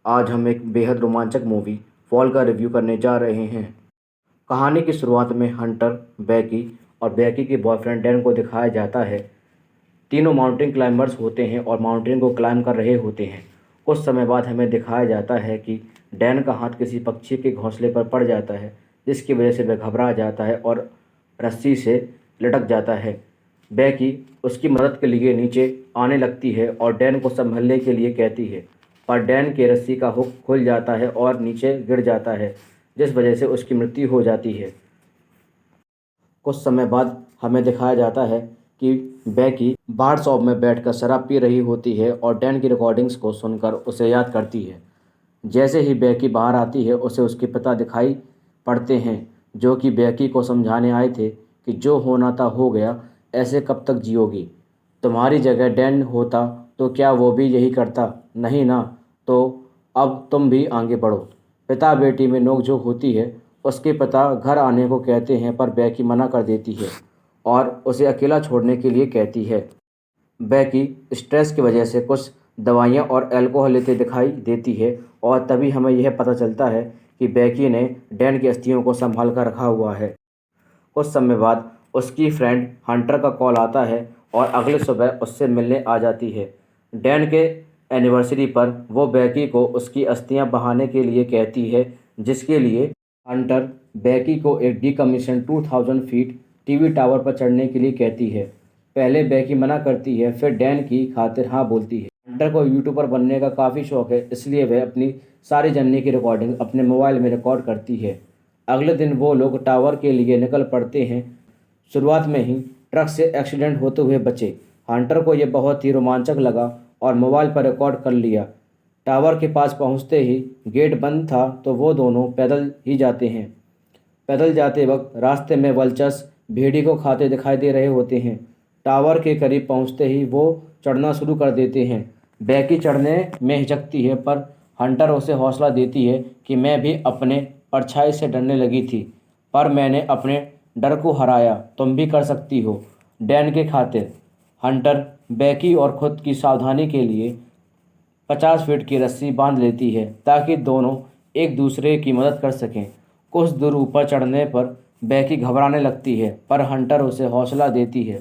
आज हम एक बेहद रोमांचक मूवी फॉल का रिव्यू करने जा रहे हैं। कहानी की शुरुआत में हंटर, बैकी और बैकी के बॉयफ्रेंड डैन को दिखाया जाता है। तीनों माउंटेन क्लाइंबर्स होते हैं और माउंटेन को क्लाइंब कर रहे होते हैं। कुछ समय बाद हमें दिखाया जाता है कि डैन का हाथ किसी पक्षी के घोंसले पर पड़ जाता है, जिसकी वजह से वह घबरा जाता है और रस्सी से लटक जाता है। बैकी उसकी मदद के लिए नीचे आने लगती है और डैन को संभलने के लिए कहती है, पर डैन के रस्सी का हुक खुल जाता है और नीचे गिर जाता है, जिस वजह से उसकी मृत्यु हो जाती है। कुछ समय बाद हमें दिखाया जाता है कि बैकी बार शॉप में बैठकर शराब पी रही होती है और डैन की रिकॉर्डिंग्स को सुनकर उसे याद करती है। जैसे ही बैकी बाहर आती है, उसे उसके पिता दिखाई पड़ते हैं, जो कि बैकी को समझाने आए थे कि जो होना था हो गया, ऐसे कब तक जियोगी। तुम्हारी जगह डैन होता तो क्या वो भी यही करता? नहीं ना। तो अब तुम भी आगे बढ़ो। पिता बेटी में नोकझोंक होती है। उसके पिता घर आने को कहते हैं, पर बैकी मना कर देती है और उसे अकेला छोड़ने के लिए कहती है। बैकी स्ट्रेस की वजह से कुछ दवाइयाँ और अल्कोहल लेते दिखाई देती है और तभी हमें यह पता चलता है कि बैकी ने डैन की अस्थियों को संभाल कर रखा हुआ है। कुछ समय बाद उसकी फ्रेंड हंटर का कॉल आता है और अगले सुबह उससे मिलने आ जाती है। डैन के एनिवर्सरी पर वो बैकी को उसकी अस्थियां बहाने के लिए कहती है, जिसके लिए हंटर बैकी को एक डीकमीशन 2000 फीट टीवी टावर पर चढ़ने के लिए कहती है। पहले बैकी मना करती है, फिर डैन की खातिर हाँ बोलती है। हंटर को यूट्यूबर बनने का काफ़ी शौक है, इसलिए वह अपनी सारी जर्नी की रिकॉर्डिंग अपने मोबाइल में रिकॉर्ड करती है। अगले दिन वो लोग टावर के लिए निकल पड़ते हैं। शुरुआत में ही ट्रक से एक्सीडेंट होते हुए बचे। हंटर को यह बहुत ही रोमांचक लगा और मोबाइल पर रिकॉर्ड कर लिया। टावर के पास पहुंचते ही गेट बंद था, तो वो दोनों पैदल ही जाते हैं। पैदल जाते वक्त रास्ते में वल्चर्स भेड़ी को खाते दिखाई दे रहे होते हैं। टावर के करीब पहुंचते ही वो चढ़ना शुरू कर देते हैं। बैकी चढ़ने में हिचकती है, पर हंटर उसे हौसला देती है कि मैं भी अपने परछाई से डरने लगी थी, पर मैंने अपने डर को हराया, तुम भी कर सकती हो। डैन के खातिर हंटर बैकी और खुद की सावधानी के लिए 50 फीट की रस्सी बांध लेती है, ताकि दोनों एक दूसरे की मदद कर सकें। कुछ दूर ऊपर चढ़ने पर बैकी घबराने लगती है, पर हंटर उसे हौसला देती है।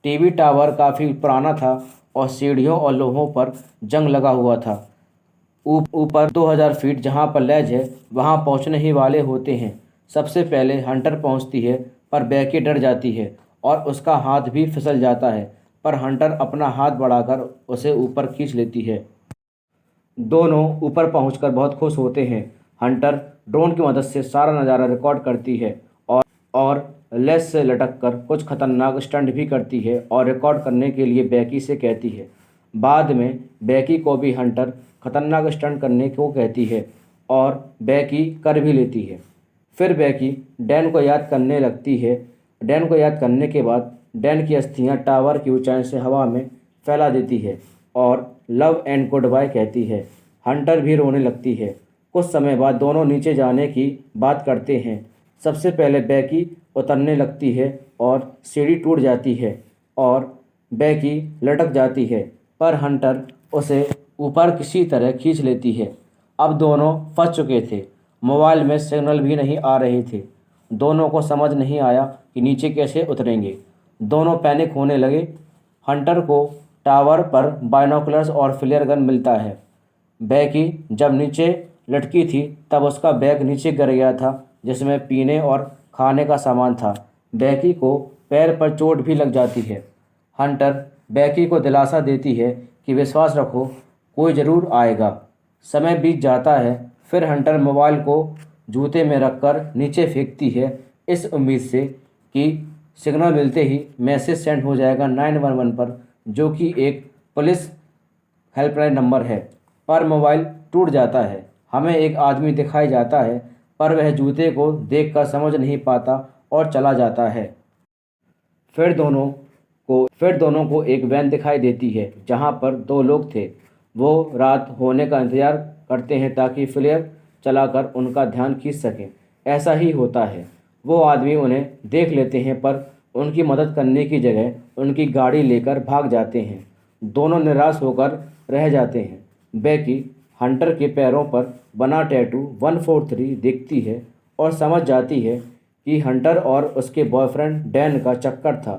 टीवी टावर काफ़ी पुराना था और सीढ़ियों और लोहों पर जंग लगा हुआ था। ऊपर 2000 फीट जहाँ पर लैज है, वहाँ पहुँचने ही वाले होते हैं। सबसे पहले हंटर पहुँचती है, पर बैकी डर जाती है और उसका हाथ भी फिसल जाता है, पर हंटर अपना हाथ बढ़ाकर उसे ऊपर खींच लेती है। दोनों ऊपर पहुंचकर बहुत खुश होते हैं। हंटर ड्रोन की मदद से सारा नज़ारा रिकॉर्ड करती है और लेस से लटक कर कुछ खतरनाक स्टंट भी करती है और रिकॉर्ड करने के लिए बैकी से कहती है। बाद में बैकी को भी हंटर खतरनाक स्टंट करने को कहती है और बैकी कर भी लेती है। फिर बैकी डैन को याद करने लगती है। डैन को याद करने के बाद डैन की अस्थियां टावर की ऊंचाई से हवा में फैला देती है और लव एंड गुड बाय कहती है। हंटर भी रोने लगती है। कुछ समय बाद दोनों नीचे जाने की बात करते हैं। सबसे पहले बैकी उतरने लगती है और सीढ़ी टूट जाती है और बैकी लटक जाती है, पर हंटर उसे ऊपर किसी तरह खींच लेती है। अब दोनों फंस चुके थे। मोबाइल में सिग्नल भी नहीं आ रहे थे। दोनों को समझ नहीं आया कि नीचे कैसे उतरेंगे। दोनों पैनिक होने लगे। हंटर को टावर पर बाइनोकुलर्स और फ्लेयर गन मिलता है। बैकी जब नीचे लटकी थी, तब उसका बैग नीचे गिर गया था, जिसमें पीने और खाने का सामान था। बैकी को पैर पर चोट भी लग जाती है। हंटर बैकी को दिलासा देती है कि विश्वास रखो, कोई ज़रूर आएगा। समय बीत जाता है। फिर हंटर मोबाइल को जूते में रखकर नीचे फेंकती है, इस उम्मीद से कि सिग्नल मिलते ही मैसेज सेंड हो जाएगा 911 पर, जो कि एक पुलिस हेल्पलाइन नंबर है। पर मोबाइल टूट जाता है। हमें एक आदमी दिखाई जाता है, पर वह जूते को देखकर समझ नहीं पाता और चला जाता है। फिर दोनों को एक वैन दिखाई देती है, जहां पर दो लोग थे। वो रात होने का इंतज़ार करते हैं ताकि फ्लेयर चलाकर उनका ध्यान खींच सकें। ऐसा ही होता है। वो आदमी उन्हें देख लेते हैं, पर उनकी मदद करने की जगह उनकी गाड़ी लेकर भाग जाते हैं। दोनों निराश होकर रह जाते हैं। बैकी हंटर के पैरों पर बना टैटू 143 देखती है और समझ जाती है कि हंटर और उसके बॉयफ्रेंड डैन का चक्कर था।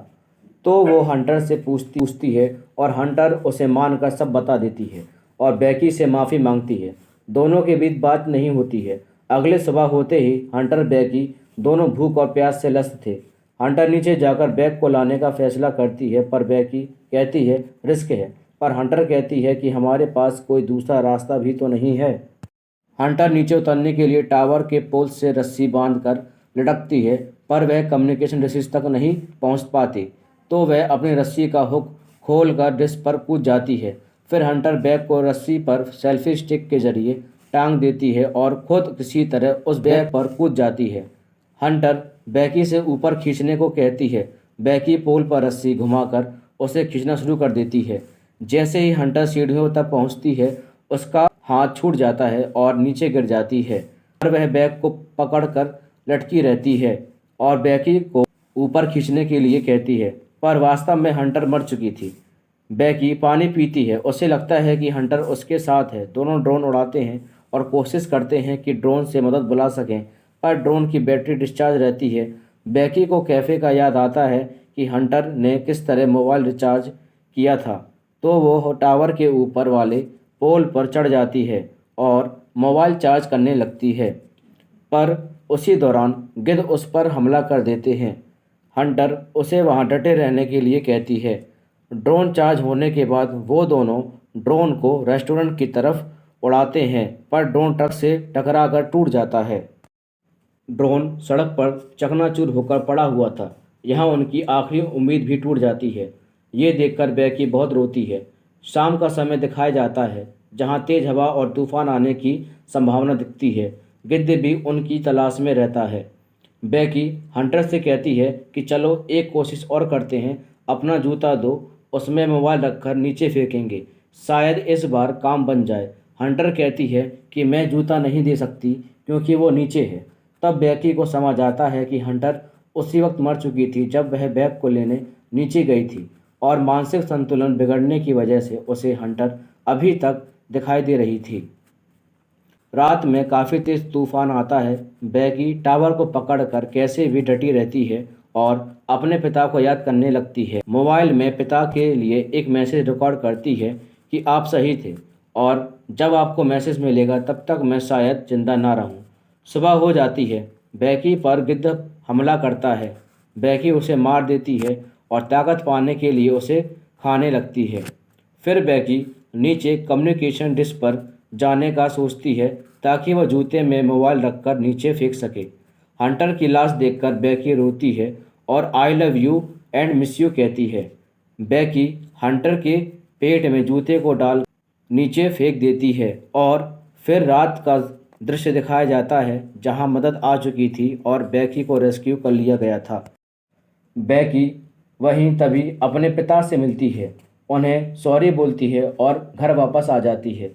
तो वो हंटर से पूछती है और हंटर उसे मानकर सब बता देती है और बेकी से माफ़ी मांगती है। दोनों के बीच बात नहीं होती है। अगले सुबह होते ही हंटर बेकी दोनों भूख और प्यास से लस्त थे। हंटर नीचे जाकर बैग को लाने का फैसला करती है पर बेकी कहती है रिस्क है, पर हंटर कहती है कि हमारे पास कोई दूसरा रास्ता भी तो नहीं है। हंटर नीचे उतरने के लिए टावर के पोल से रस्सी बांधकर लटकती है पर वह कम्युनिकेशन डिश तक नहीं पहुंच पाती। तो वह अपनी रस्सी का हुक खोलकर डिश पर कूद जाती है। फिर हंटर बैग को रस्सी पर सेल्फी स्टिक के जरिए टांग देती है और खुद किसी तरह उस बैग पर कूद जाती है। हंटर बैकी से ऊपर खींचने को कहती है। बैकी पोल पर रस्सी घुमाकर उसे खींचना शुरू कर देती है। जैसे ही हंटर सीढ़ियों तक पहुंचती है उसका हाथ छूट जाता है और नीचे गिर जाती है और वह बैग को पकड़कर लटकी रहती है और बैकी को ऊपर खींचने के लिए कहती है, पर वास्तव में हंटर मर चुकी थी। बैकी पानी पीती है। उसे लगता है कि हंटर उसके साथ है। दोनों ड्रोन उड़ाते हैं और कोशिश करते हैं कि ड्रोन से मदद बुला सकें, पर ड्रोन की बैटरी डिस्चार्ज रहती है। बैकी को कैफ़े का याद आता है कि हंटर ने किस तरह मोबाइल रिचार्ज किया था। तो वो टावर के ऊपर वाले पोल पर चढ़ जाती है और मोबाइल चार्ज करने लगती है, पर उसी दौरान गिद्ध उस पर हमला कर देते हैं। हंटर उसे वहां डटे रहने के लिए कहती है। ड्रोन चार्ज होने के बाद वो दोनों ड्रोन को रेस्टोरेंट की तरफ उड़ाते हैं, पर ड्रोन ट्रक से टकराकर टूट जाता है। ड्रोन सड़क पर चकनाचूर होकर पड़ा हुआ था। यहाँ उनकी आखिरी उम्मीद भी टूट जाती है। ये देखकर बैकी बहुत रोती है। शाम का समय दिखाया जाता है जहाँ तेज हवा और तूफान आने की संभावना दिखती है। गिद्ध भी उनकी तलाश में रहता है। बैकी हंटर से कहती है कि चलो एक कोशिश और करते हैं, अपना जूता दो, उसमें मोबाइल रखकर नीचे फेंकेंगे, शायद इस बार काम बन जाए। हंटर कहती है कि मैं जूता नहीं दे सकती क्योंकि वो नीचे है। तब बैकी को समझ आता है कि हंटर उसी वक्त मर चुकी थी जब वह बैग को लेने नीचे गई थी और मानसिक संतुलन बिगड़ने की वजह से उसे हंटर अभी तक दिखाई दे रही थी। रात में काफ़ी तेज तूफान आता है। बैगी टावर को पकड़कर कैसे भी डटी रहती है और अपने पिता को याद करने लगती है। मोबाइल में पिता के लिए एक मैसेज रिकॉर्ड करती है कि आप सही थे और जब आपको मैसेज मिलेगा तब तक मैं शायद जिंदा ना रहूं। सुबह हो जाती है। बैगी पर गिद्ध हमला करता है। बैगी उसे मार देती है और ताकत पाने के लिए उसे खाने लगती है। फिर बैगी नीचे कम्युनिकेशन डिश पर जाने का सोचती है ताकि वह जूते में मोबाइल रखकर नीचे फेंक सके। हंटर की लाश देखकर बैकी रोती है और I love you and miss you कहती है। बैकी हंटर के पेट में जूते को डाल नीचे फेंक देती है और फिर रात का दृश्य दिखाया जाता है जहां मदद आ चुकी थी और बैकी को रेस्क्यू कर लिया गया था। बैकी वहीं तभी अपने पिता से मिलती है, उन्हें सॉरी बोलती है और घर वापस आ जाती है।